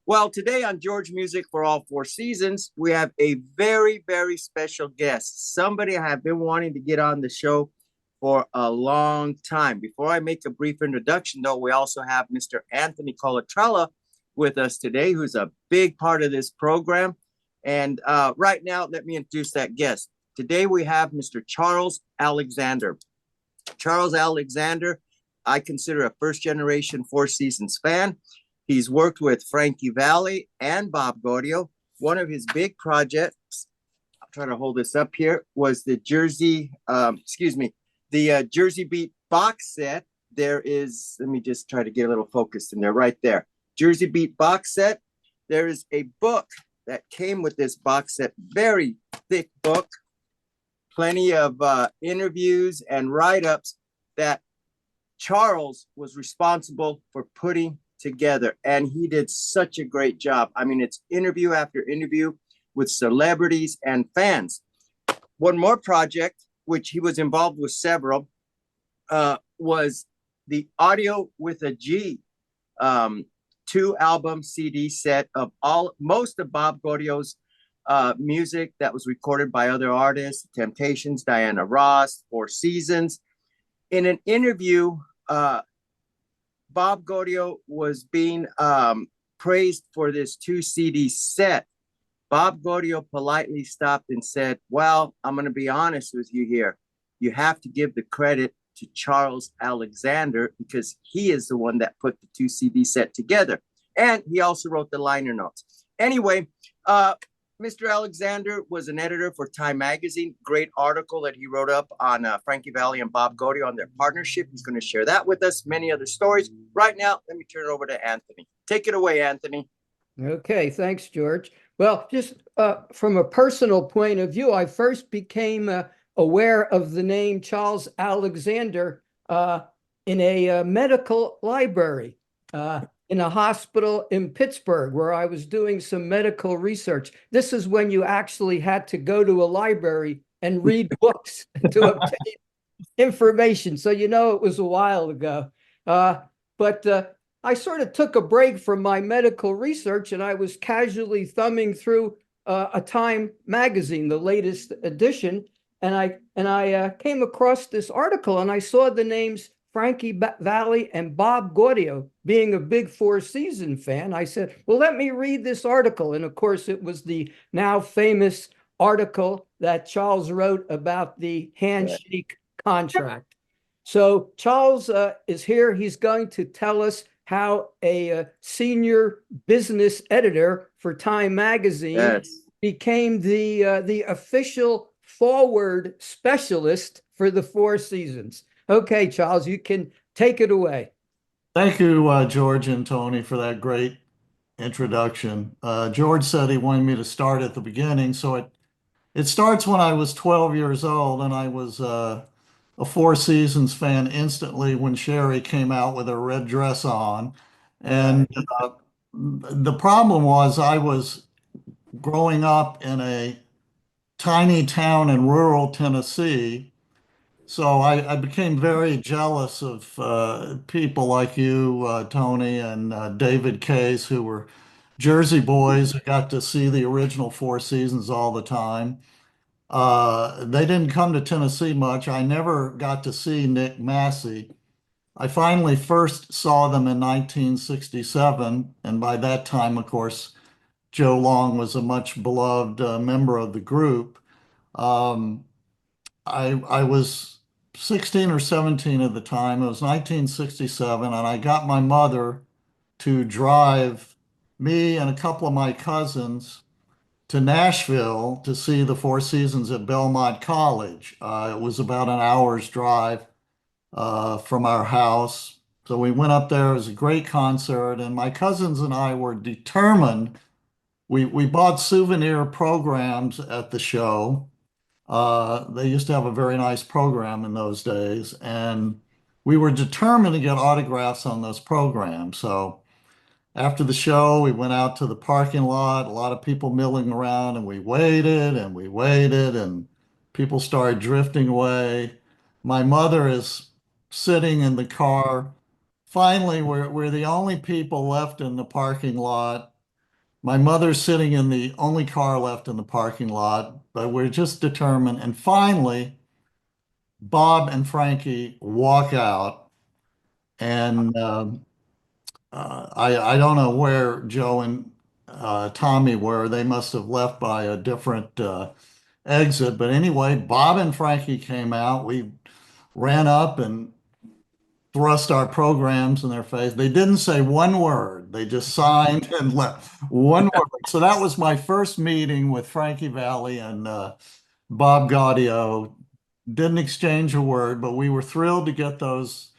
Well, today on George Music for All Four Seasons, we have a very, very special guest. Somebody I have been wanting to get on the show for a long time. Before I make a brief introduction, though, we also have Mr. Anthony Colatrella with us today, who's a big part of this program. And right now, let me introduce that guest. Today, we have Mr. Charles Alexander. Charles Alexander, I consider a first generation Four Seasons fan. He's worked with Frankie Valli and Bob Gaudio. One of his big projects, I'll try to hold this up here, was the Jersey Beat box set. There is, let me just try to get a little focused in there, right there. Jersey Beat box set. There is a book that came with this box set, very thick book, plenty of interviews and write-ups that Charles was responsible for putting together, and he did such a great job. I mean, it's interview after interview with celebrities and fans. One more project, which he was involved with several, was the Audio with a G 2-album CD set of most of Bob Gaudio's music that was recorded by other artists, Temptations, Diana Ross, Four Seasons. In an interview, Bob Gaudio was being praised for this 2 CD set. Bob Gaudio politely stopped and said, well, I'm going to be honest with you here. You have to give the credit to Charles Alexander because he is the one that put the 2 CD set together. And he also wrote the liner notes. Anyway, Mr. Alexander was an editor for Time Magazine. Great article that he wrote up on Frankie Valli and Bob Gaudio on their partnership. He's going to share that with us. Many other stories. Right now, let me turn it over to Anthony. Take it away, Anthony. Okay, thanks, George. Well, just from a personal point of view, I first became aware of the name Charles Alexander in a medical library. In a hospital in Pittsburgh where I was doing some medical research. This is when you actually had to go to a library and read books to obtain information. So, you know, it was a while ago. But I sort of took a break from my medical research and I was casually thumbing through a Time magazine, the latest edition. And I came across this article and I saw the names Frankie Valli and Bob Gaudio. Being a big Four Seasons fan, I said, well, let me read this article. And of course, it was the now famous article that Charles wrote about the handshake contract. So Charles is here. He's going to tell us how a senior business editor for Time Magazine became the official forward specialist for the Four Seasons. Okay, Charles, you can take it away. Thank you, George and Tony, for that great introduction. George said he wanted me to start at the beginning, so it starts when I was 12 years old, and I was a Four Seasons fan instantly when Sherry came out with her red dress on. And the problem was I was growing up in a tiny town in rural Tennessee. So I became very jealous of people like you, Tony, and David Case, who were Jersey boys who got to see the original Four Seasons all the time. They didn't come to Tennessee much. I never got to see Nick Massey. I finally first saw them in 1967, and by that time, of course, Joe Long was a much beloved member of the group. I was 16 or 17 at the time. It was 1967, and I got my mother to drive me and a couple of my cousins to Nashville to see the Four Seasons at Belmont College. It was about an hour's drive from our house. So we went up there. It was a great concert, and my cousins and I were determined. We bought souvenir programs at the show. They used to have a very nice program in those days, and we were determined to get autographs on those programs. So after the show, we went out to the parking lot, a lot of people milling around, and we waited and we waited, and people started drifting away. My mother is sitting in the car. Finally, we're the only people left in the parking lot. My mother's sitting in the only car left in the parking lot, but we're just determined. And finally, Bob and Frankie walk out, and I don't know where Joe and Tommy were. They must have left by a different exit. But anyway, Bob and Frankie came out. We ran up and thrust our programs in their face. They didn't say one word. They just signed and left one word. So that was my first meeting with Frankie Valli and Bob Gaudio. Didn't exchange a word, but we were thrilled to get those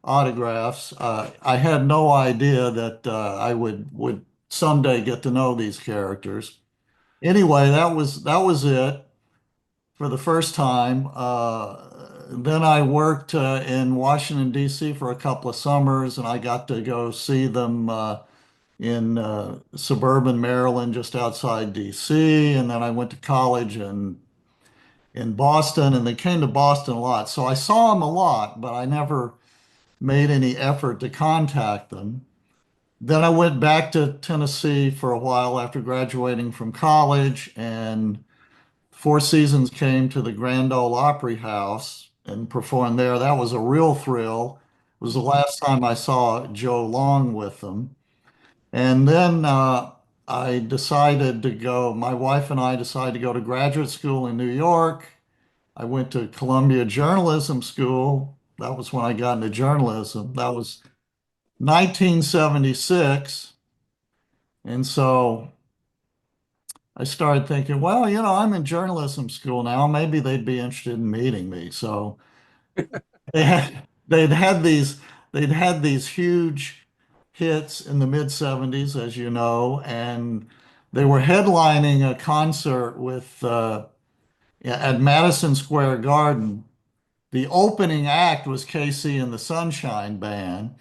autographs. I had no idea that I would someday get to know these characters. Anyway, that was it for the first time. Then I worked in Washington, D.C. for a couple of summers, and I got to go see them in suburban Maryland, just outside D.C. And then I went to college in Boston, and they came to Boston a lot. So I saw them a lot, but I never made any effort to contact them. Then I went back to Tennessee for a while after graduating from college, and Four Seasons came to the Grand Ole Opry House and performed there. That was a real thrill. It was the last time I saw Joe Long with them. And then I decided to go, my wife and I decided to go to graduate school in New York. I went to Columbia Journalism School. That was when I got into journalism. That was 1976. And so I started thinking, well, I'm in journalism school now. Maybe they'd be interested in meeting me. So they had, they'd had these huge hits in the mid 70s, as you know, and they were headlining a concert with at Madison Square Garden. The opening act was KC and the Sunshine Band,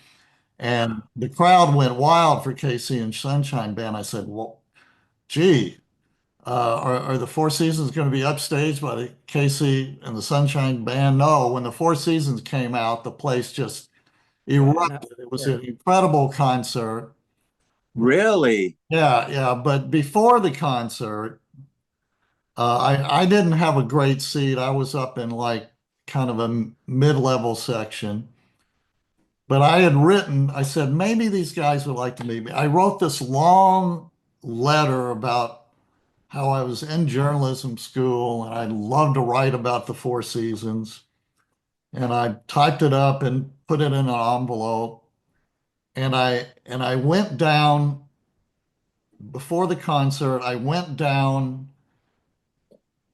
and the crowd went wild for KC and Sunshine Band. I said, well, gee, are the Four Seasons going to be upstaged by the KC and the Sunshine Band? No, when the Four Seasons came out, the place just erupted. It was an incredible concert. Really? Yeah, yeah. But before the concert, I didn't have a great seat. I was up in like kind of a mid-level section. But I said, maybe these guys would like to meet me. I wrote this long letter about how I was in journalism school and I'd love to write about the Four Seasons. And I typed it up and put it in an envelope. And I went down before the concert. I went down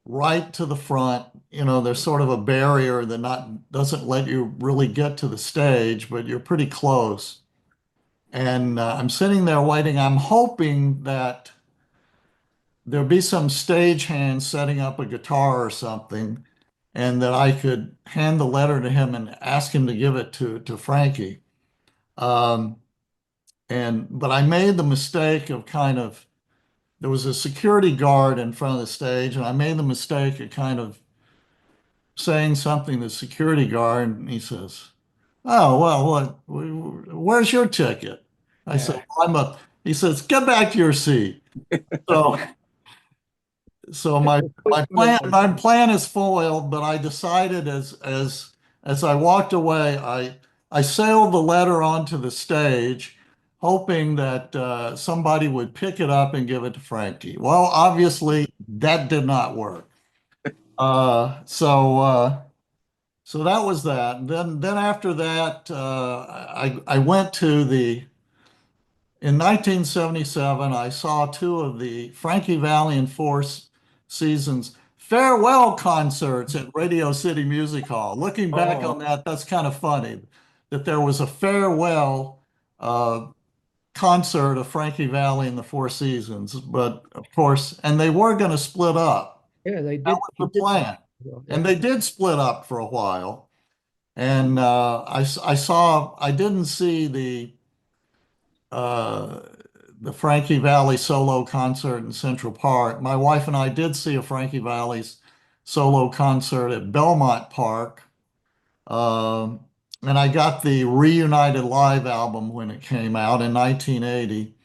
right to the front. There's sort of a barrier that not doesn't let you really get to the stage, but you're pretty close. And I'm sitting there waiting. I'm hoping that there'll be some stagehand setting up a guitar or something, and that I could hand the letter to him and ask him to give it to Frankie. Um, but I made the mistake of there was a security guard in front of the stage, and I made the mistake of kind of saying something to the security guard, and he says, "Oh, well, where's your ticket?" I said, "Well, he says, "Get back to your seat." So So my plan is foiled, but I decided as I walked away, I sailed the letter onto the stage, hoping that somebody would pick it up and give it to Frankie. Well, obviously that did not work. Uh, so uh, so that was that. Then after that, I went to the in 1977, I saw two of the Frankie Valli and Four Seasons farewell concerts at Radio City Music Hall. Looking back on that, that's kind of funny that there was a farewell uh, concert of Frankie Valli and the Four Seasons. But of course, and they were going to split up. Yeah, they That did. was the plan. And they did split up for a while. And I didn't see uh, the Frankie Valli solo concert in Central Park. My wife and I did see a Frankie Valli's solo concert at Belmont Park. Um, and I got the Reunited Live album when it came out in 1980.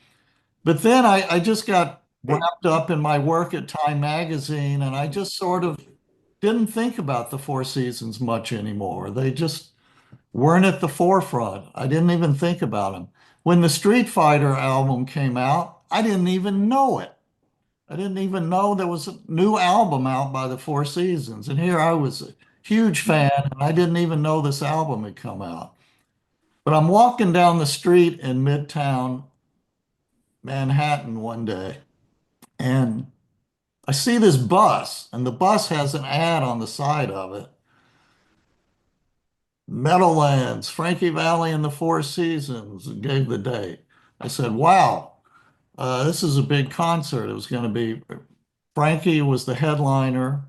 But then I just got wrapped up in my work at Time Magazine, and I just sort of didn't think about the Four Seasons much anymore. They just weren't at the forefront. I didn't even think about them. When the Street Fighter album came out, I didn't even know it. I didn't even know there was a new album out by the Four Seasons. And here I was a huge fan, and I didn't even know this album had come out. But I'm walking down the street in Midtown Manhattan one day, and I see this bus, and the bus has an ad on the side of it. Meadowlands, Frankie Valli and the Four Seasons, and gave the date. I said, wow, this is a big concert. It was going to be, Frankie was the headliner,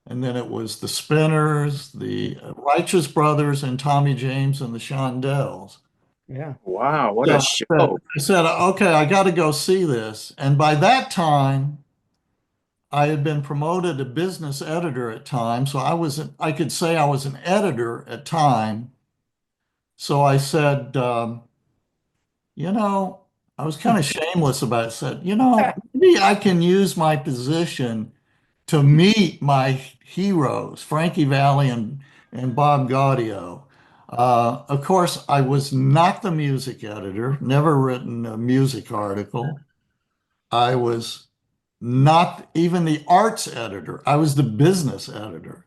and then it was the Spinners, the Righteous Brothers, and Tommy James and the Shondells. Yeah. Wow, what So a show. I said, okay, I got to go see this. And by that time, I had been promoted to business editor at Time, so I could say I was an editor at Time. So I said, you know, I was kind of shameless about it. Said, you know, maybe I can use my position to meet my heroes, Frankie Valli and Bob Gaudio. Of course, I was not the music editor, never written a music article. I was not even the arts editor. I was the business editor.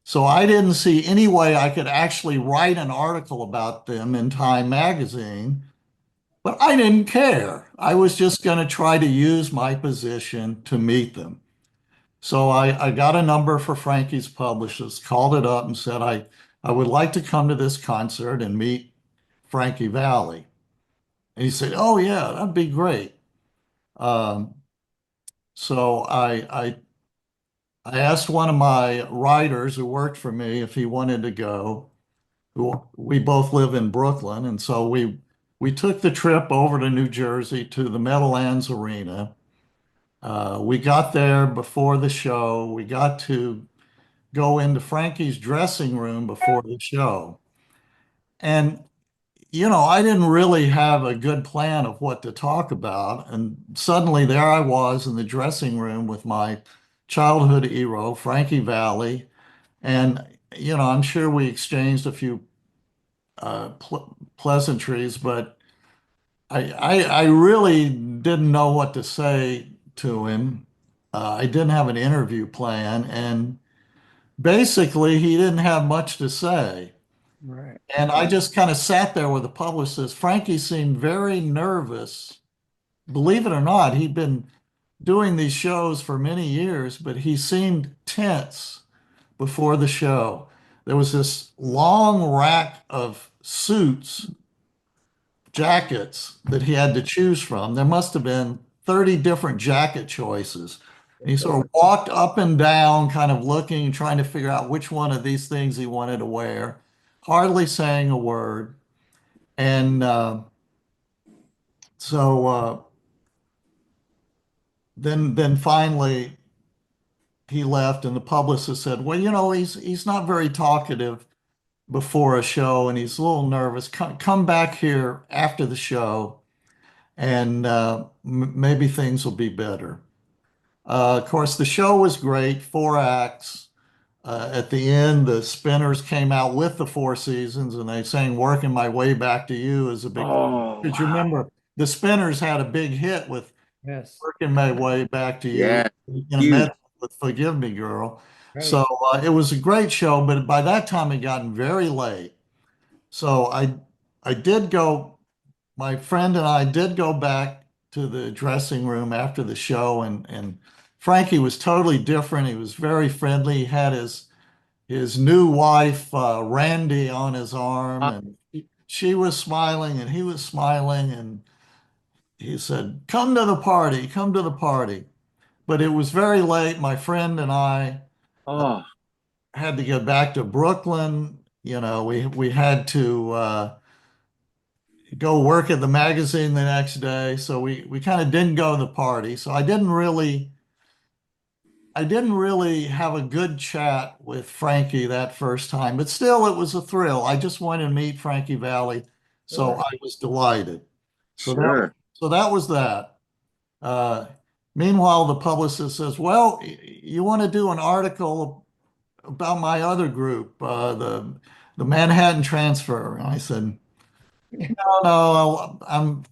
So I didn't see any way I could actually write an article about them in Time magazine, but I didn't care. I was just going to try to use my position to meet them. So I got a number for Frankie's publishers, called it up and said, I would like to come to this concert and meet Frankie Valli. And he said, oh, yeah, that'd be great. Um, so I asked one of my writers who worked for me if he wanted to go. We both live in Brooklyn, and so we took the trip over to New Jersey to the Meadowlands Arena. We got there before the show. We got to go into Frankie's dressing room before the show. And, you know, I didn't really have a good plan of what to talk about. And suddenly there I was in the dressing room with my childhood hero, Frankie Valli. And, you know, I'm sure we exchanged a few pleasantries, but I really didn't know what to say to him. I didn't have an interview plan, and basically he didn't have much to say. Right. And I just kind of sat there with the publicist. Frankie seemed very nervous. Believe it or not, he'd been doing these shows for many years, but he seemed tense before the show. There was this long rack of suits, jackets that he had to choose from. There must have been 30 different jacket choices. And he sort of walked up and down, kind of looking, trying to figure out which one of these things he wanted to wear, hardly saying a word. And then finally he left, and the publicist said, "Well, you know, he's not very talkative before a show, and he's a little nervous. Come back here after the show, and maybe things will be better." Of course, the show was great, four acts. At the end, the Spinners came out with the Four Seasons, and they sang "Working My Way Back to You" as a big. Oh, Because you wow. remember the Spinners had a big hit with Yes. "Working My Way Back to You" Yeah, in a huge. medley with "Forgive Me, Girl." Right. So it was a great show, but by that time it gotten very late. So I did go. My friend and I did go back to the dressing room after the show, and Frankie was totally different. He was very friendly. He had his new wife, Randy, on his arm, Uh, and she was smiling, and he was smiling, and he said, "Come to the party, come to the party." But it was very late. My friend and I oh, had to get back to Brooklyn. You know, we had to go work at the magazine the next day, so we kind of didn't go to the party. So I didn't really have a good chat with Frankie that first time, but still it was a thrill. I just wanted to meet Frankie Valli, so Sure. I was delighted. So that sure. so that was that. Uh, Meanwhile, the publicist says, "Well, you want to do an article about my other group, the Manhattan Transfer?" And I said, "No, no, I'm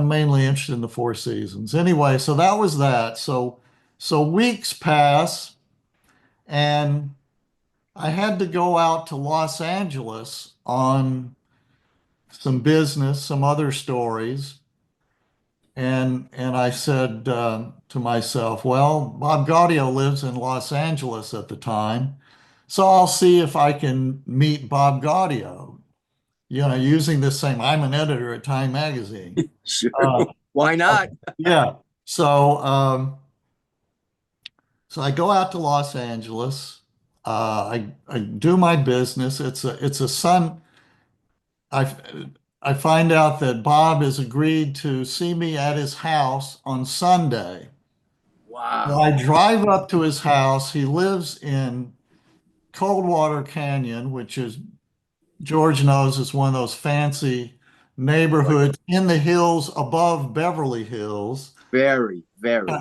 mainly interested in the Four Seasons." Anyway, so that was that. So weeks pass, and I had to go out to Los Angeles on some business, some other stories. And I said to myself, well, Bob Gaudio lives in Los Angeles at the time, so I'll see if I can meet Bob Gaudio, using this same, I'm an editor at Time Magazine. Sure. Uh, Why not? yeah. So I go out to Los Angeles. I do my business. It's a sun. I I find out that Bob has agreed to see me at his house on Sunday. So Wow. I drive up to his house. He lives in Coldwater Canyon, which is George knows is one of those fancy neighborhoods in the hills above Beverly Hills. Very, very.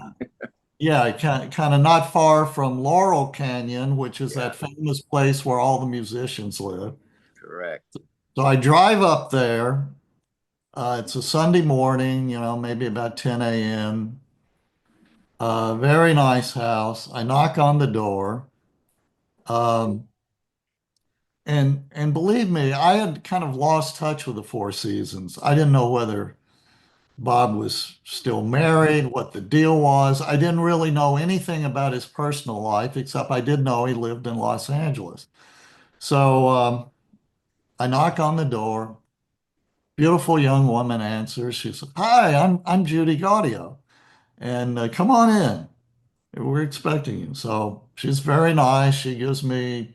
Yeah, kind of not far from Laurel Canyon, which is Yeah, that famous place where all the musicians live. correct. So I drive up there. It's a Sunday morning, maybe about 10 a.m. Very nice house. I knock on the door. Um, and believe me, I had kind of lost touch with the Four Seasons. I didn't know whether Bob was still married, what the deal was. I didn't really know anything about his personal life, except I did know he lived in Los Angeles. So I knock on the door. Beautiful young woman answers. She says, "Hi, I'm Judy Gaudio, and come on in. We're expecting you." So she's very nice. She gives me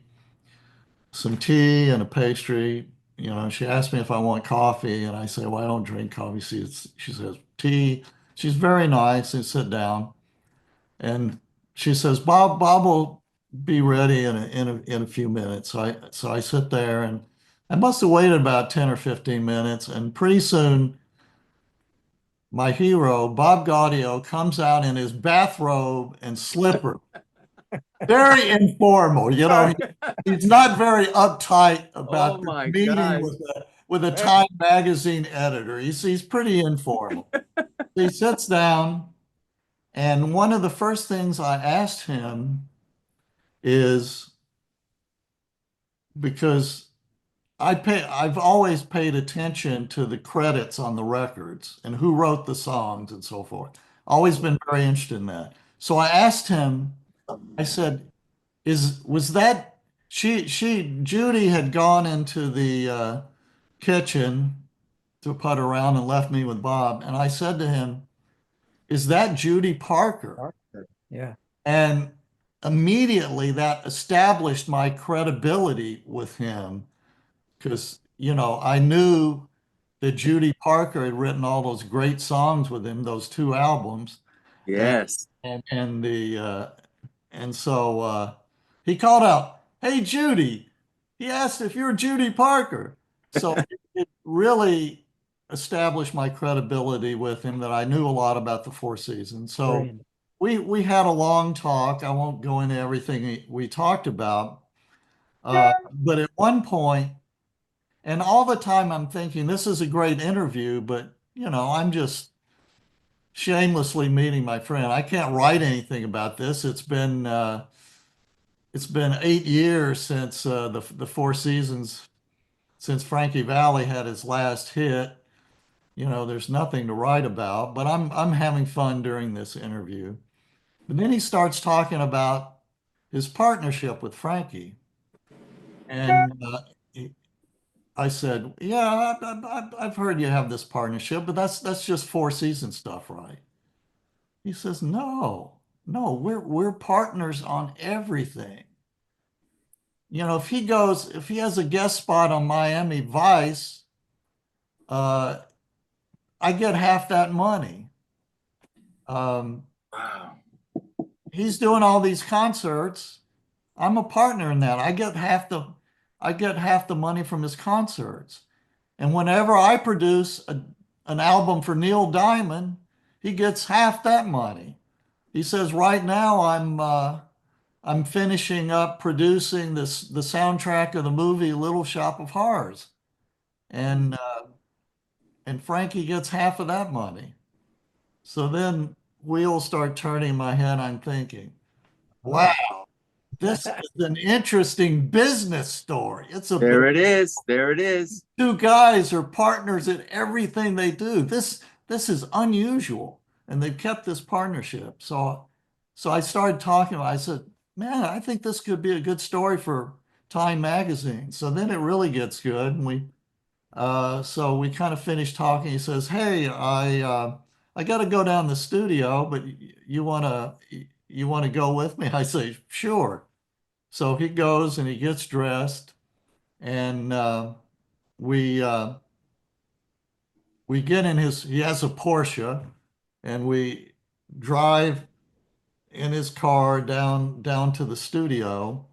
some tea and a pastry. She asked me if I want coffee, and I say, "Well, I don't drink coffee." She says, "Tea." She's very nice and sit down. And she says, Bob will be ready in a few minutes. So I sit there, and I must have waited about 10 or 15 minutes. And pretty soon, my hero, Bob Gaudio, comes out in his bathrobe and slipper. Very informal, he's not very uptight Oh about the my meeting God. with a Time magazine editor. He's pretty informal. He sits down, and one of the first things I asked him is, because I've always paid attention to the credits on the records and who wrote the songs and so forth. Always been very interested in that. So I asked him, I said, was that Judy had gone into the kitchen to put around and left me with Bob. And I said to him, "Is that Judy Parker?" Yeah. And immediately that established my credibility with him, because, I knew that Judy Parker had written all those great songs with him, those two albums. And Yes. and so he called out, "Hey, Judy." He asked if you're Judy Parker. So it really established my credibility with him, that I knew a lot about the Four Seasons. So Brilliant. we had a long talk. I won't go into everything we talked about. But at one point, and all the time I'm thinking, this is a great interview, but I'm just shamelessly meeting my friend. I can't write anything about this. It's been 8 years since the Four Seasons, since Frankie Valli had his last hit. There's nothing to write about, but I'm having fun during this interview. But then he starts talking about his partnership with Frankie, and I said, "Yeah, I've heard you have this partnership, but that's just Four Seasons stuff, right?" He says, "No, no, we're partners on everything. If he has a guest spot on Miami Vice, uh, I get half that money. Um, Wow. he's doing all these concerts. I'm a partner in that. I get half the money from his concerts. And whenever I produce an album for Neil Diamond, he gets half that money. He says, right now I'm finishing up producing the soundtrack of the movie Little Shop of Horrors. And Frankie gets half of that money. So then wheels start turning in my head. I'm thinking, wow, this is an interesting business story. It's a There it is. There it is. two guys are partners in everything they do. This is unusual, and they've kept this partnership. So I started talking. I said, "Man, I think this could be a good story for Time Magazine." So then it really gets good, and so we kind of finished talking. He says, "Hey, I got to go down to the studio, but you wanna go with me?" I say, "Sure." So he goes and he gets dressed, and we uh, we get in his. He has a Porsche, and we drive in his car down to the studio.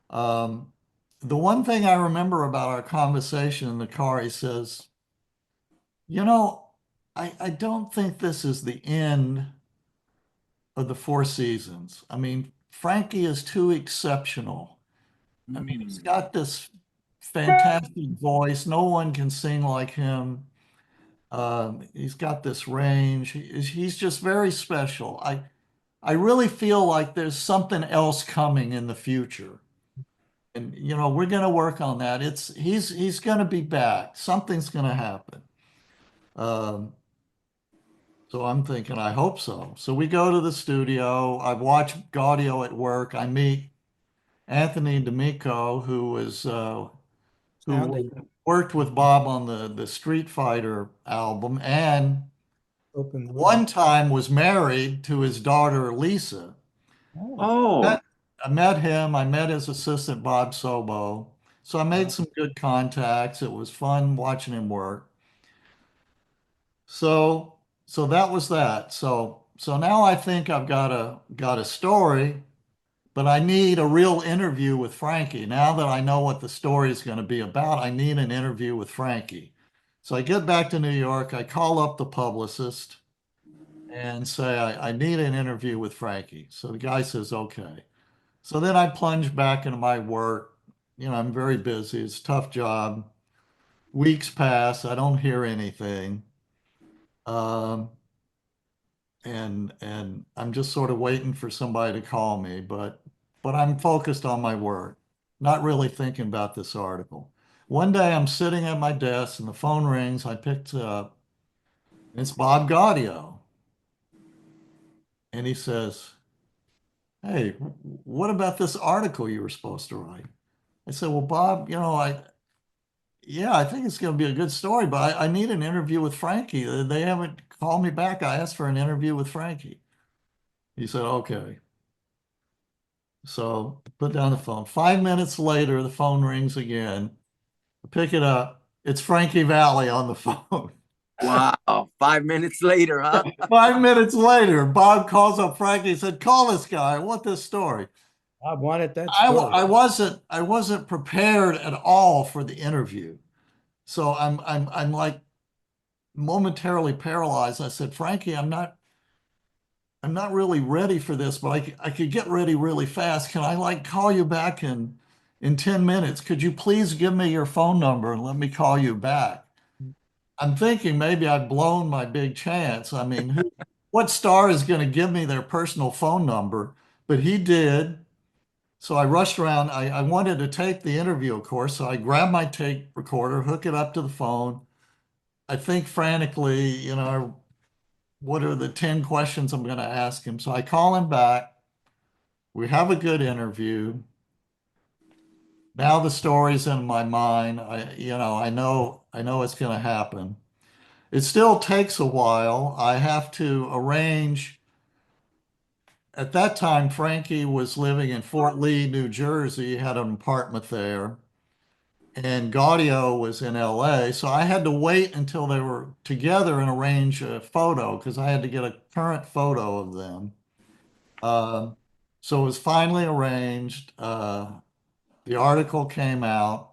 Um, the one thing I remember about our conversation in the car, he says, "You know, I don't think this is the end of the Four Seasons. I mean, Frankie is too exceptional. I mean, he's got this fantastic voice. No one can sing like him. He's got this range. He's just very special. I really feel like there's something else coming in the future. And we're going to work on that. He's going to be back. Something's going to happen." Um, so I'm thinking, I hope so. So we go to the studio. I watch Gaudio at work. I meet Anthony D'Amico, who Sounded worked with Bob on the Street Fighter album, and open wood. one time was married to his daughter Lisa. Oh, Oh, I met him. I met his assistant Bob Sobo. So I made wow. some good contacts. It was fun watching him work. So so that was that. So now I think I've got a story, but I need a real interview with Frankie. Now that I know what the story is going to be about, I need an interview with Frankie. So I get back to New York. I call up the publicist and say, I need an interview with Frankie. So the guy says, okay. So then I plunge back into my work. I'm very busy. It's a tough job. Weeks pass. I don't hear anything. Um, and I'm just sort of waiting for somebody to call me, but I'm focused on my work, not really thinking about this article. One day I'm sitting at my desk and the phone rings. I picked it up. It's Bob Gaudio. And he says, "Hey, what about this article you were supposed to write?" I said, "Well, Bob, yeah, I think it's going to be a good story, but I need an interview with Frankie. They haven't called me back. I asked for an interview with Frankie." He said, "Okay." So put down the phone. 5 minutes later, the phone rings again. I pick it up. It's Frankie Valli on the phone. wow. 5 minutes later, huh? 5 minutes later, Bob calls up Frankie and said, "Call this guy. I want this story." I wanted that I, story. I wasn't prepared at all for the interview. So I'm like momentarily paralyzed. I said, "Frankie, I'm not really ready for this, but I could get ready really fast. Can I like call you back in 10 minutes? Could you please give me your phone number and let me call you back?" I'm thinking maybe I've blown my big chance. I mean, what star is going to give me their personal phone number? But he did. So I rushed around. I wanted to tape the interview, of course. So I grabbed my tape recorder, hook it up to the phone. I think frantically, what are the 10 questions I'm going to ask him? So I call him back. We have a good interview. Now the story's in my mind. I know it's going to happen. It still takes a while. I have to arrange. At that time, Frankie was living in Fort Lee, New Jersey, had an apartment there, and Gaudio was in LA. So I had to wait until they were together and arrange a photo because I had to get a current photo of them. Uh, so it was finally arranged. The article came out.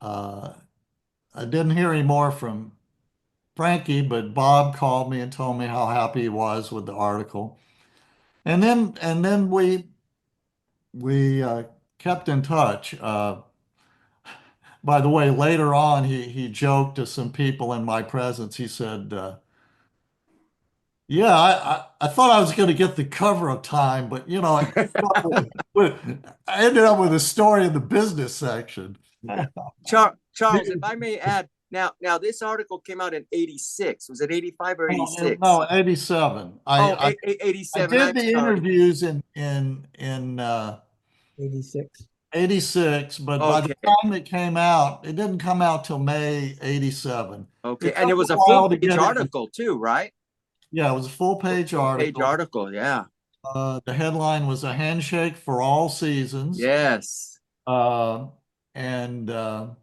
Uh, I didn't hear any more from Frankie, but Bob called me and told me how happy he was with the article. And then we kept in touch. By the way, later on, he joked to some people in my presence. He said, "Yeah, I thought I was going to get the cover of Time, but I ended up with a story in the business section." Charles, if I may add, now this article came out in 86. Was it 85 or 86? No, 87. Oh, I 87. did I'm the sorry. interviews in 86. 86, but by the Okay. time it came out, it didn't come out till May 87. Okay. It And it took a was a full while to page get it. article too, right? Yeah, it was a full page Full page article. article. Yeah. The headline was "A Handshake for All Seasons." Yes. Uh, and I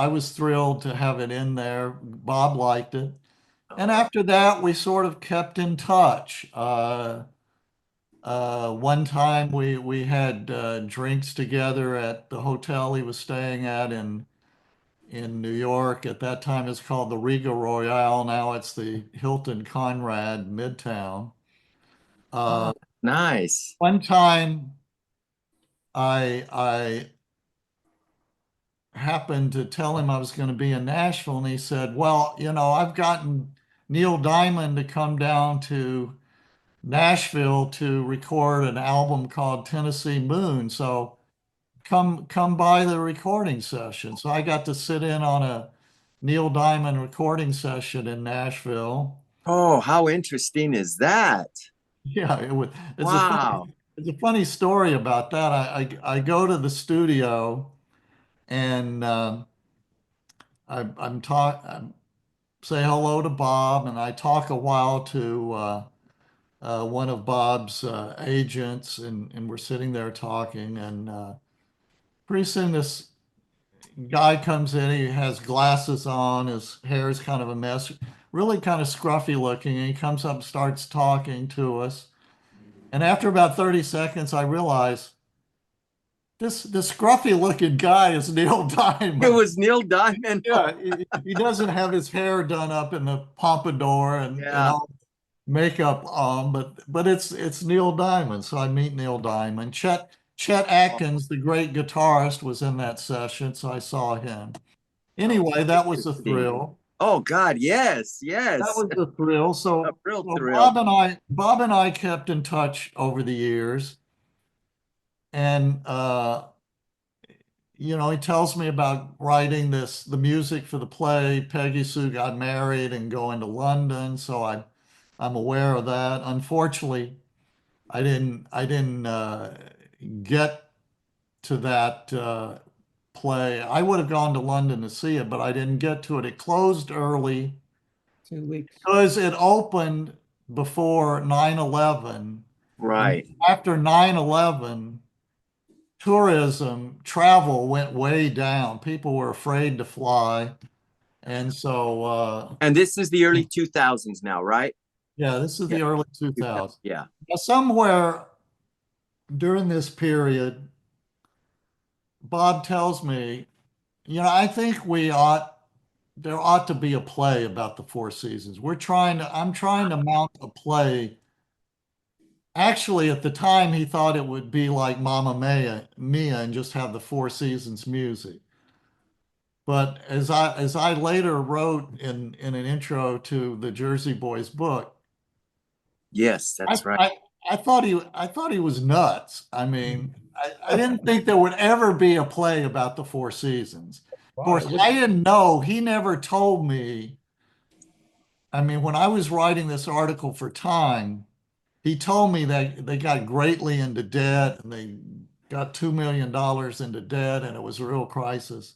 was thrilled to have it in there. Bob liked it. And after that, we sort of kept in touch. One time we had drinks together at the hotel he was staying at in New York. At that time, it's called the Riga Royale. Now it's the Hilton Conrad Midtown. Oh, nice. One time, I happened to tell him I was going to be in Nashville, and he said, "Well, I've gotten Neil Diamond to come down to Nashville to record an album called Tennessee Moon. So come by the recording session." So I got to sit in on a Neil Diamond recording session in Nashville. Oh, how interesting is that? Yeah, it's a Wow. funny story about that. I go to the studio and I say hello to Bob, and I talk a while to one of Bob's agents, and we're sitting there talking, and pretty soon this guy comes in. He has glasses on, his hair is kind of a mess, really kind of scruffy looking, and he comes up and starts talking to us. And after about 30 seconds, I realize this scruffy looking guy is Neil It Diamond. was Neil Diamond. Yeah, he doesn't have his hair done up in the pompadour and Yeah. all makeup on, but it's Neil Diamond. So I meet Neil Diamond. Chet Atkins, the great guitarist, was in that session, so I saw him. Oh, Anyway, that was a interesting. thrill. Oh God, yes, That yes. was a thrill. A So, real so thrill. Bob and I kept in touch over the years, and he tells me about writing the music for the play. Peggy Sue got married and going to London, so I'm aware of that. Unfortunately, I didn't get to that play. I would have gone to London to see it, but I didn't get to it. It closed early 2 weeks. because it opened before 9/11, and Right. after 9/11, tourism travel went way down. People were afraid to fly, and so And this is the early 2000s now, right? yeah, this is Yeah. the early 2000. 2000s. Yeah. Now, somewhere during this period, Bob tells me, I think there ought to be a play about the Four Seasons. I'm trying to mount a play. Actually, at the time, he thought it would be like Mia and just have the Four Seasons music. But as I later wrote in an intro to the Jersey Boys book, Yes, I, that's right. I, I thought he was nuts. I mean, I didn't think there would ever be a play about the Four Seasons. Of Wow, course, I didn't know. He never told me. I mean, when I was writing this article for Time, he told me that they got greatly into debt and they got $2 million into debt, and it was a real crisis.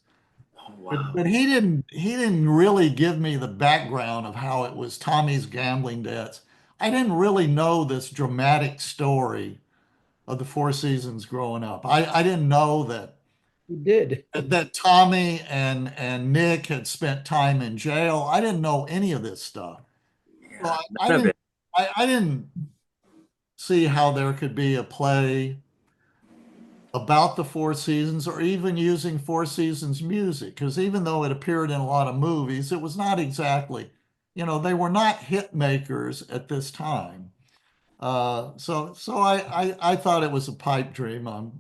Oh, But, wow. but he didn't really give me the background of how it was Tommy's gambling debts. I didn't really know this dramatic story of the Four Seasons growing up. I didn't know that you did. that Tommy and Nick had spent time in jail. I didn't know any of this stuff. So Yeah, I none of didn't it. I didn't see how there could be a play about the Four Seasons or even using Four Seasons music. Because even though it appeared in a lot of movies, it was not exactly, they were not hit makers at this time. So I thought it was a pipe dream on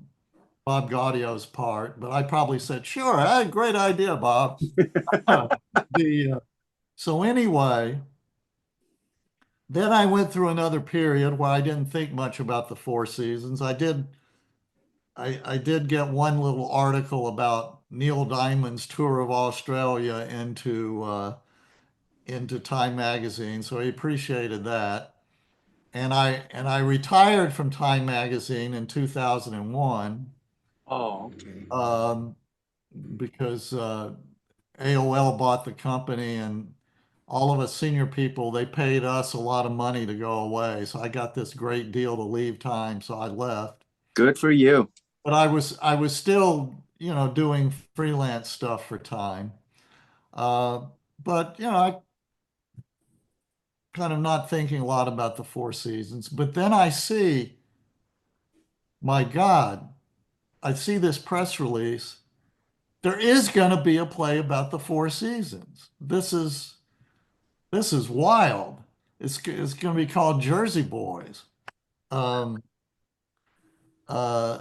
Bob Gaudio's part, but I probably said, sure, great idea, Bob. So anyway, then I went through another period where I didn't think much about the Four Seasons. I did get one little article about Neil Diamond's tour of Australia into Time magazine, so I appreciated that. And I retired from Time magazine in 2001, Oh, okay. because AOL bought the company, and all of us senior people, they paid us a lot of money to go away. So I got this great deal to leave Time, so I left. Good for you. But I was still, doing freelance stuff for Time. Uh, but I kind of not thinking a lot about the Four Seasons. But then I see, my God, I see this press release. There is going to be a play about the Four Seasons. This is wild. It's going to be called Jersey Boys. Um, uh,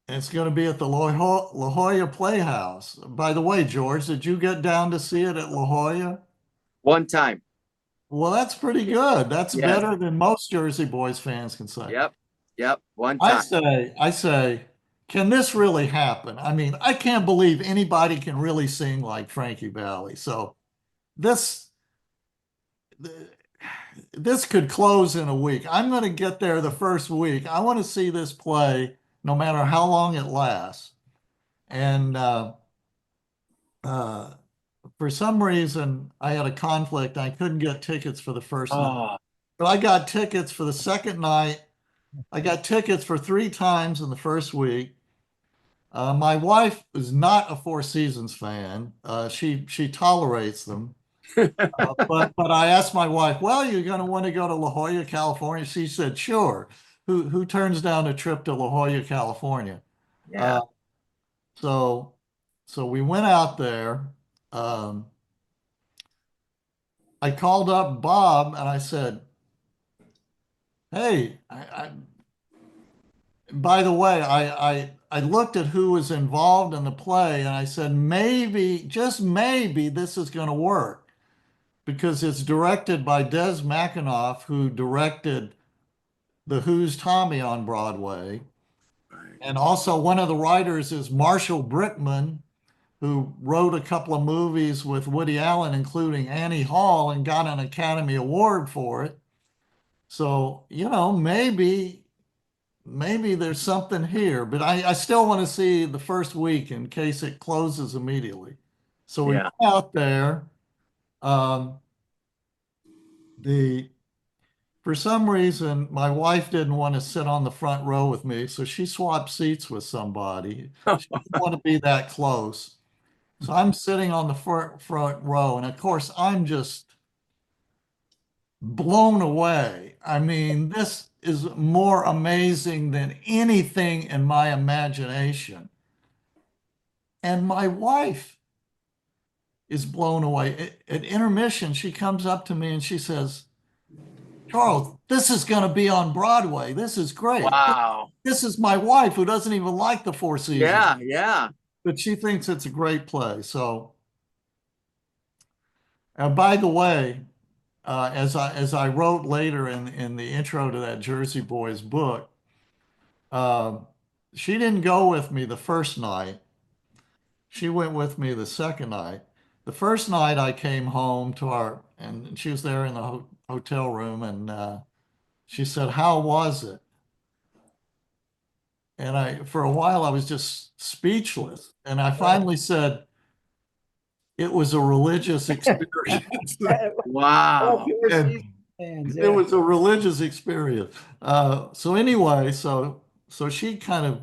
and it's going to be at the La Jolla Playhouse. By the way, George, did you get down to see it at La Jolla? One time. Well, that's pretty good. That's Yes. better than most Jersey Boys fans can say. Yep. Yep. One I time. say, can this really happen? I mean, I can't believe anybody can really sing like Frankie Valli. So this this could close in a week. I'm going to get there the first week. I want to see this play no matter how long it lasts. And uh, for some reason, I had a conflict. I couldn't get tickets for the first night, Oh, but I got tickets for the second night. I got tickets for 3 times in the first week. My wife is not a Four Seasons fan. She tolerates them. But I asked my wife, well, you're going to want to go to La Jolla, California? She said, sure. Who turns down a trip to La Jolla, California? yeah. So so we went out there. Um, I called up Bob and I said, hey, by the way, I looked at who was involved in the play and I said, maybe, just maybe, this is going to work because it's directed by Des McAnuff, who directed The Who's Tommy on Broadway. And also one of the writers is Marshall Brickman, who wrote a couple of movies with Woody Allen, including Annie Hall, and got an Academy Award for it. So, maybe there's something here, but I still want to see the first week in case it closes immediately. So we Yeah. went out there. Um, the For some reason, my wife didn't want to sit on the front row with me, so she swapped seats with somebody. She didn't want to be that close. So I'm sitting on the front row, and of course, I'm just blown away. I mean, this is more amazing than anything in my imagination. And my wife is blown away. At intermission, she comes up to me and she says, Charles, this is going to be on Broadway. This is great. Wow. This is my wife who doesn't even like the Four Seasons, Yeah. Yeah. but she thinks it's a great play. So, by the way, as I wrote later in the intro to that Jersey Boys book, uh, she didn't go with me the first night. She went with me the second night. The first night I came home and she was there in the hotel room, and she said, "How was it?" And for a while, I was just speechless. And I finally said, it was a religious experience. Wow. And it was a religious experience. So anyway, so she kind of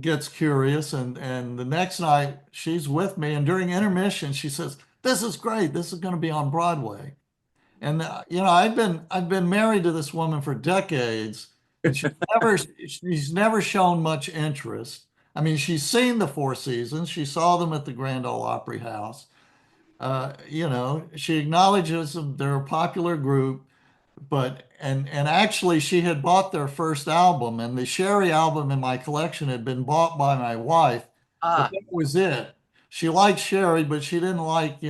gets curious, and the next night she's with me, and during intermission she says, "This is great. This is going to be on Broadway." And I've been married to this woman for decades, and she's never shown much interest. I mean, she's seen the Four Seasons. She saw them at the Grand Ole Opry House. She acknowledges them. They're a popular group, but and actually she had bought their first album, and the Sherry album in my collection had been bought by my wife, but Ah, that was it. She liked Sherry, but she didn't like,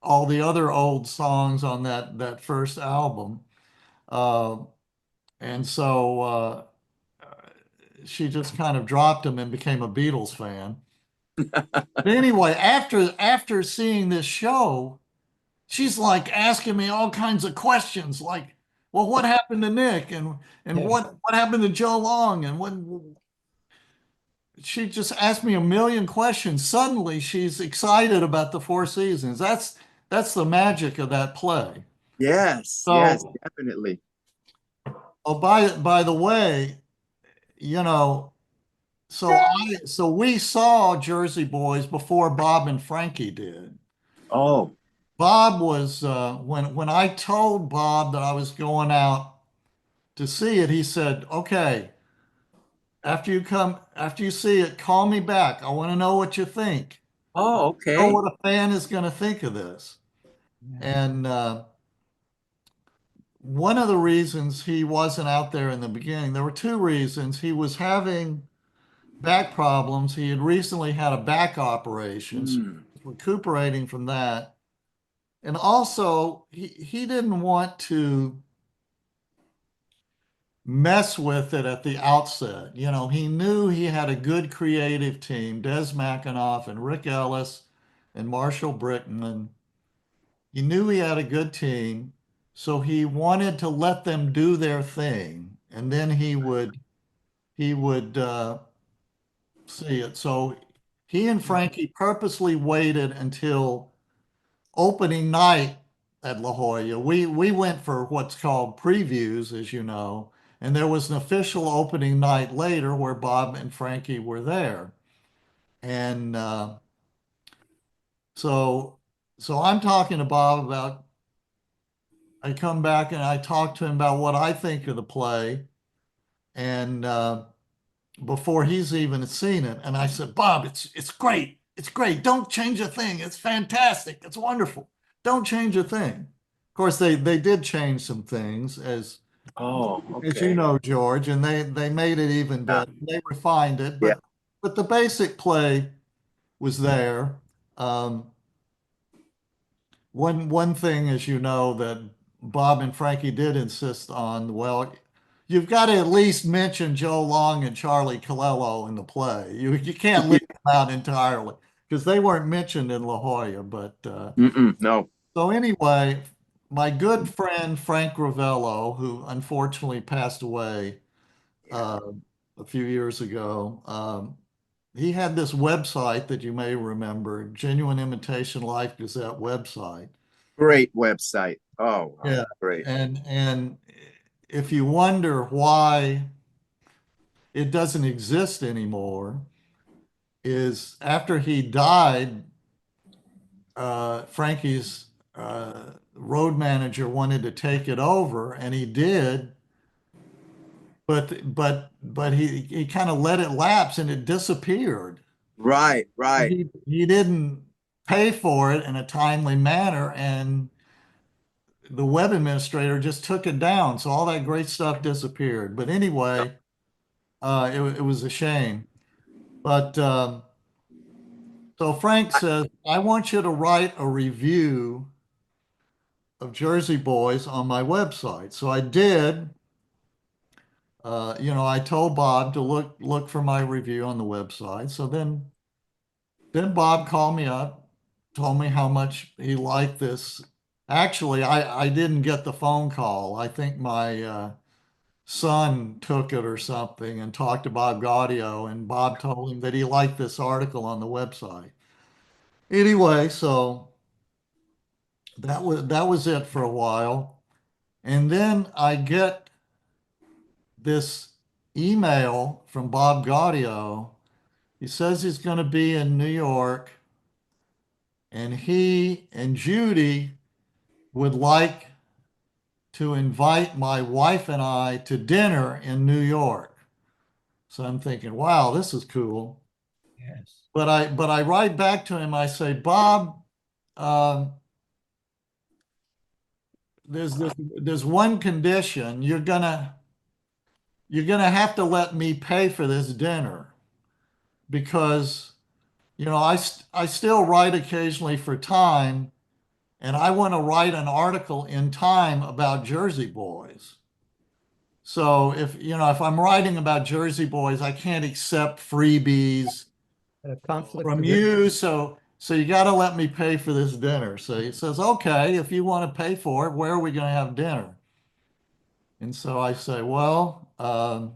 all the other old songs on that first album. Uh, and so she just kind of dropped them and became a Beatles fan. But anyway, after seeing this show, she's like asking me all kinds of questions, like, well, what happened to Nick, and Yeah. what happened to Joe Long, and when she just asked me a million questions. Suddenly, she's excited about the Four Seasons. That's the magic of that play. yes, yes, So, definitely. oh, by the way, you know, so we saw Jersey Boys before Bob and Frankie did. Oh, Bob was when I told Bob that I was going out to see it, he said, "Okay, after you see it, call me back. I want to know what you think. oh, Know okay. what a fan is going to think of this." And one of the reasons he wasn't out there in the beginning, there were two reasons. He was having back problems. He had recently had a back operation, so Hmm. he was recuperating from that. And also, he didn't want to mess with it at the outset. He knew he had a good creative team, Des McAnuff and Rick Ellis and Marshall Brickman. He knew he had a good team, so he wanted to let them do their thing, and then he would see it. So he and Frankie purposely waited until opening night at La Jolla. We went for what's called previews, as you know, and there was an official opening night later where Bob and Frankie were there. And so I'm talking to Bob about, I come back and I talk to him about what I think of the play, and before he's even seen it. And I said, Bob, it's great. It's great. Don't change a thing. It's fantastic. It's wonderful. Don't change a thing. Of course, they did change some things, Oh, as you okay. know, George, and they made it even Yeah, better. They refined it, yeah. but the basic play was there. Um, one thing, as you know, that Bob and Frankie did insist on, well, you've got to at least mention Joe Long and Charlie Colello in the play. You can't leave them out entirely because they weren't mentioned in La Jolla. But Mm-mm, no. so anyway, my good friend Frank Ravello, who unfortunately passed away Yeah. uh, a few years ago, he had this website that you may remember, Genuine Imitation Life Gazette website. Great website. Oh, wow. Yeah. Great. And if you wonder why it doesn't exist anymore, is after he died, Frankie's road manager wanted to take it over, and he did, but he kind of let it lapse and it disappeared. Right, right. He didn't pay for it in a timely manner, and the web administrator just took it down. So all that great stuff disappeared. But anyway, it was a shame. But so Frank I- says, I want you to write a review of Jersey Boys on my website. So I did. I told Bob to look for my review on the website. So then Bob called me up, told me how much he liked this. Actually, I didn't get the phone call. I think my son took it or something and talked to Bob Gaudio, and Bob told him that he liked this article on the website. Anyway, so that was it for a while. And then I get this email from Bob Gaudio. He says he's going to be in New York, and he and Judy would like to invite my wife and I to dinner in New York. So I'm thinking, wow, this is cool. Yes. But I write back to him. I say, Bob, um, there's one condition. You're gonna have to let me pay for this dinner because I still write occasionally for Time, and I want to write an article in Time about Jersey Boys. So if I'm writing about Jersey Boys, I can't accept freebies A conflict from of you. So you got to let me pay for this dinner. So he says, okay, if you want to pay for it, where are we going to have dinner? And so I say, well, about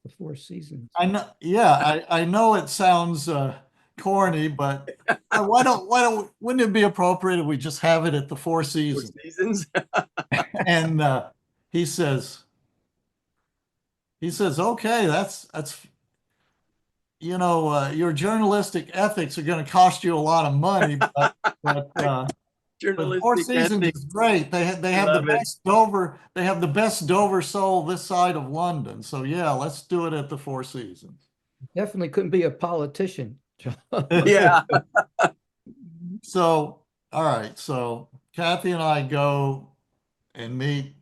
the Four Seasons. I know, yeah, I know it sounds corny, but wouldn't it be appropriate if we just have it at the Four Four Seasons? Seasons. And he says, okay, that's your journalistic ethics are going to cost you a lot of money, but Four Journalistic Seasons ethics. is great. They have the Love it. best Dover. They have the best Dover sole this side of London. So yeah, let's do it at the Four Seasons. Definitely couldn't be a politician. Yeah. So all right. So Kathy and I go and meet.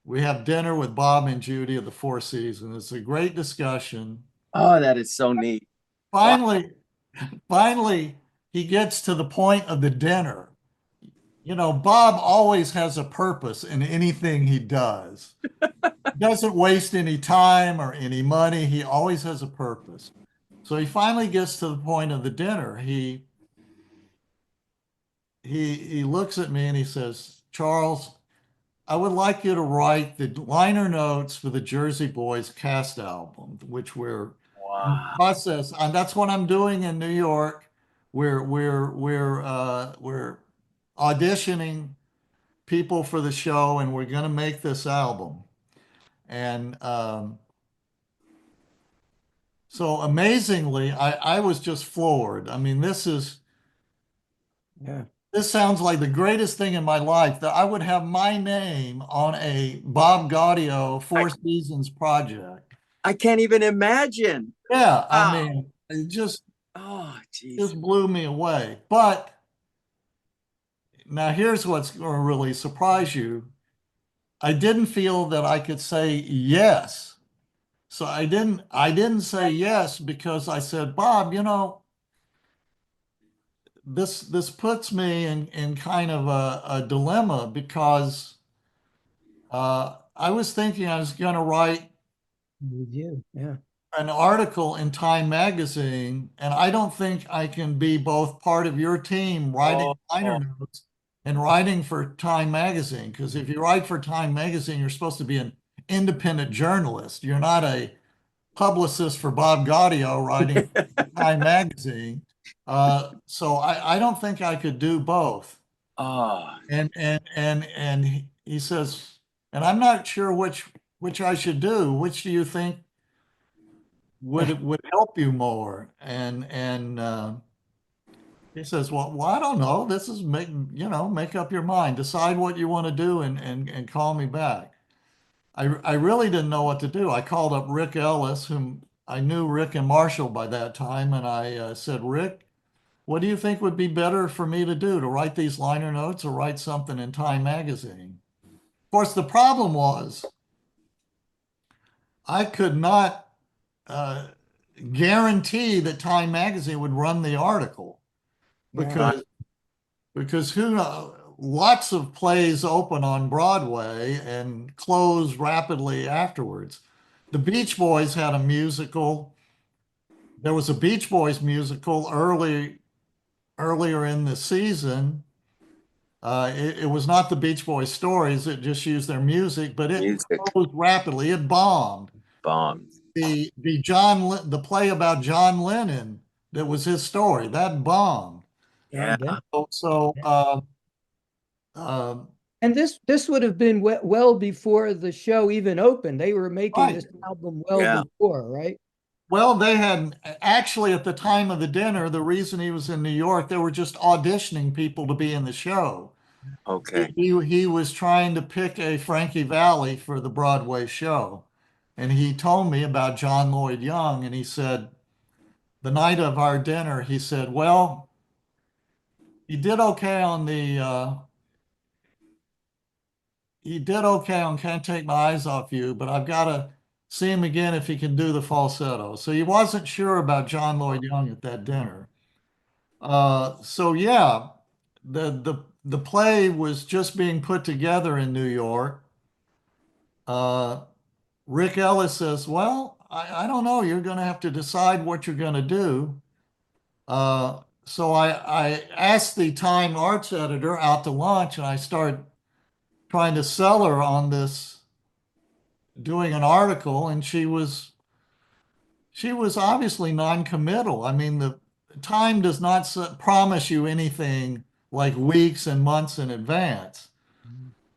We have dinner with Bob and Judy at the Four Seasons. It's a great discussion. Oh, that is so neat. Wow. Finally, he gets to the point of the dinner. Bob always has a purpose in anything he does. He doesn't waste any time or any money. He always has a purpose. So he finally gets to the point of the dinner. He looks at me and he says, Charles, I would like you to write the liner notes for the Jersey Boys cast album, which we're in the Wow. process, and that's what I'm doing in New York. We're auditioning people for the show, and we're going to make this album. And so amazingly, I was just floored. I mean, Yeah. this sounds like the greatest thing in my life that I would have my name on a Bob Gaudio Four Seasons project. I can't even imagine. Yeah, I Wow. mean, it Oh, geez. just blew me away. But now here's what's going to really surprise you. I didn't feel that I could say yes. So I didn't say yes because I said, Bob, this puts me in kind of a dilemma because I was thinking I was going to write With you. Yeah. an article in Time magazine, and I don't think I can be both part of your team writing liner Oh, notes and writing for Time magazine. Because if you write for Time magazine, you're supposed to be an independent journalist. You're not a publicist for Bob Gaudio writing for Time magazine. So I don't think I could do both. oh, And he says, and I'm not sure which I should do. Which do you think would help you more? And he says, well, I don't know. This is make up your mind, decide what you want to do, and call me back. I really didn't know what to do. I called up Rick Ellis, whom I knew Rick and Marshall by that time, and I said, Rick, what do you think would be better for me to do, to write these liner notes or write something in Time magazine? Of course, the problem was I could not uh, guarantee that Time magazine would run the article Yeah. because who knows, lots of plays open on Broadway and close rapidly afterwards. The Beach Boys had a musical. There was a Beach Boys musical earlier in the season. It was not the Beach Boys stories. It just used their music, but it music closed rapidly. It bombed. bombs. The play about John Lennon, that was his story, that bombed. Yeah. So And this would have been well before the show even opened. They were making right. this album well Yeah. before, right? Well, they had actually at the time of the dinner, the reason he was in New York, they were just auditioning people to be in the show. Okay. He was trying to pick a Frankie Valli for the Broadway show. and he told me about John Lloyd Young, and he said, the night of our dinner, he said, well, he did okay on he did okay on Can't Take My Eyes Off You, but I've got to see him again if he can do the falsetto. So he wasn't sure about John Lloyd Young at that dinner. So yeah, the play was just being put together in New York. Uh, Rick Ellis says, "Well, I don't know. You're going to have to decide what you're going to do." So I asked the Time arts editor out to lunch, and I started trying to sell her on this, doing an article, and she was obviously non-committal. I mean, the Time does not promise you anything like weeks and months in advance.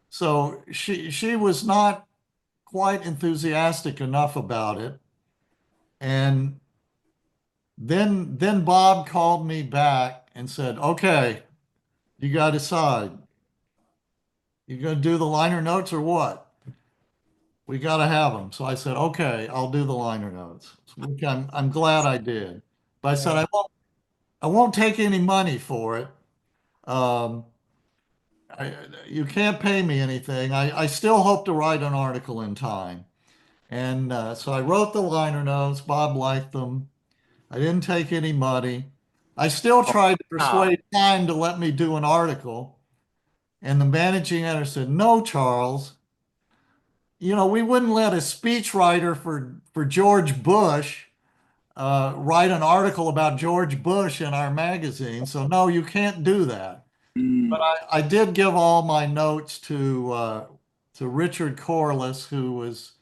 So she was not quite enthusiastic enough about it. And then Bob called me back and said, "Okay, you got to decide. You gonna do the liner notes or what? We got to have them." So I said, "Okay, I'll do the liner notes," which I'm glad I did. But I said I won't take any money for it. Um, I, you can't pay me anything. I still hope to write an article in time. And so I wrote the liner notes. Bob liked them. I didn't take any money. I still tried to Wow. persuade Time to let me do an article. And the managing editor said, "No, Charles, we wouldn't let a speechwriter for George Bush write an article about George Bush in our magazine. So no, you can't do that." But Mm. I did give all my notes to Richard Corliss, who was,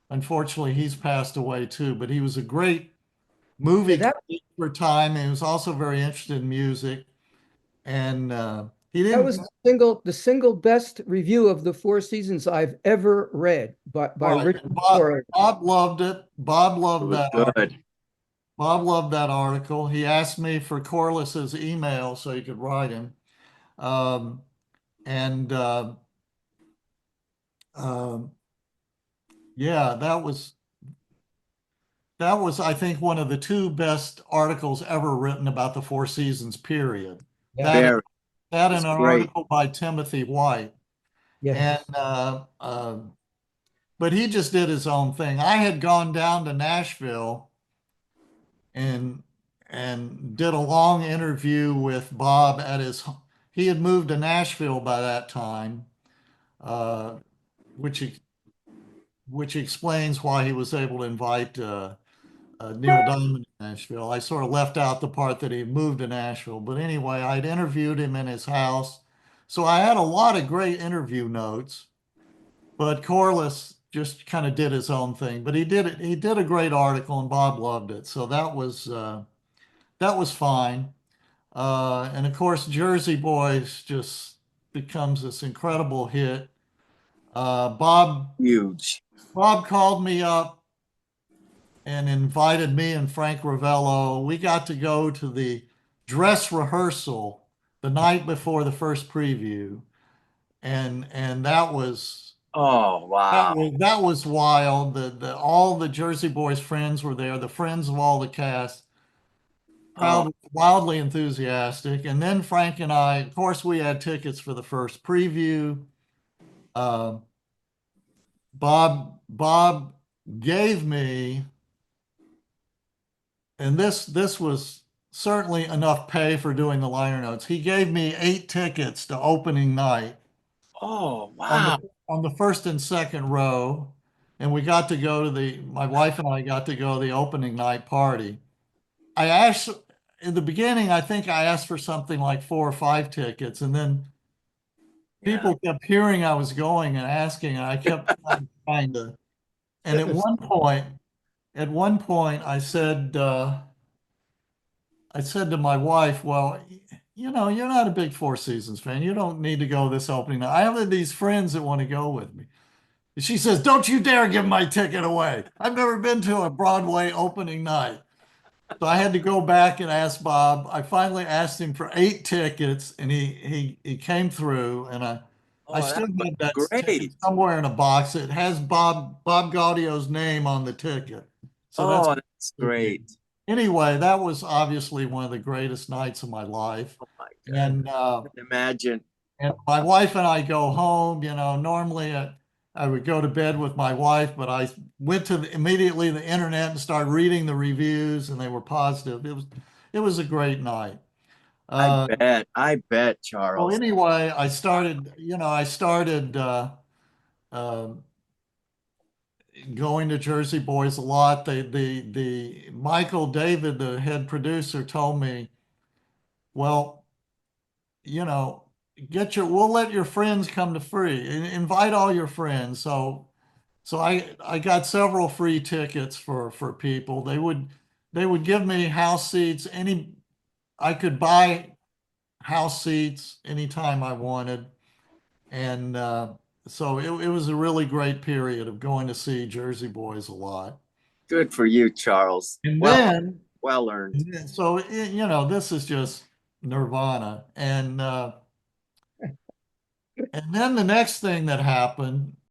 unfortunately, he's passed away too, but he was a great Yeah, movie that critic for Time. And he was also very interested in music. And he that didn't, was the single best review of the Four Seasons I've ever read by right. Richard And Bob, Corliss. Bob loved it. Bob It loved was that article. good. Bob loved that article. He asked me for Corliss's email so he could write him. Um, and um, yeah, that was, I think, one of the two best articles ever written about the Four Seasons period. Yeah, That Very. that It's and an great. article by Timothy White. And yes. but he just did his own thing. I had gone down to Nashville and did a long interview with Bob at his. He had moved to Nashville by that time, uh, which which explains why he was able to invite Neil Diamond to Nashville. I sort of left out the part that he moved to Nashville, but anyway, I'd interviewed him in his house, so I had a lot of great interview notes. But Corliss just kind of did his own thing. But he did it. He did a great article, and Bob loved it. So that was fine. And of course, Jersey Boys just becomes this incredible hit. Bob Huge. Bob called me up and invited me and Frank Ravello. We got to go to the dress rehearsal the night before the first preview, and Oh, wow. that was wild. All the Jersey Boys friends were there, the friends of all the cast, Oh, wildly enthusiastic. And then Frank and I, of course, we had tickets for the first preview. Uh, Bob gave me, and this was certainly enough pay for doing the liner notes. He gave me 8 tickets to opening night oh, on wow. the first and second row, and we got to go to my wife and I got to go to the opening night party. I asked in the beginning, I think I asked for something like 4 or 5 tickets, and then Yeah. people kept hearing I was going and asking, and I kept trying to. And at one point, I said to my wife, "Well, you're not a big Four Seasons fan. You don't need to go this opening night. I have these friends that want to go with me." And she says, "Don't you dare give my ticket away. I've never been to a Broadway opening night." So I had to go back and ask Bob. I finally asked him for 8 tickets, and he came through, and I Oh, still that have that was ticket great. somewhere in a box. It has Bob Gaudio's name on the ticket. So that's Oh, that's great. anyway, that was obviously one of the greatest nights of my life. Oh my God. And Imagine. my wife and I go home, normally I would go to bed with my wife, but I went to immediately the internet and started reading the reviews, and they were positive. It was a great night. Uh, I bet, well, Charles. anyway, I started um going to Jersey Boys a lot. The Michael David, the head producer, told me, well, you know, we'll let your friends come to free. Invite all your friends. So I got several free tickets for people. They would give me house seats. I could buy house seats anytime I wanted. And so it was a really great period of going to see Jersey Boys a lot. Good for you, Charles. And Well, then, well earned. this is just nirvana. And then the next thing that happened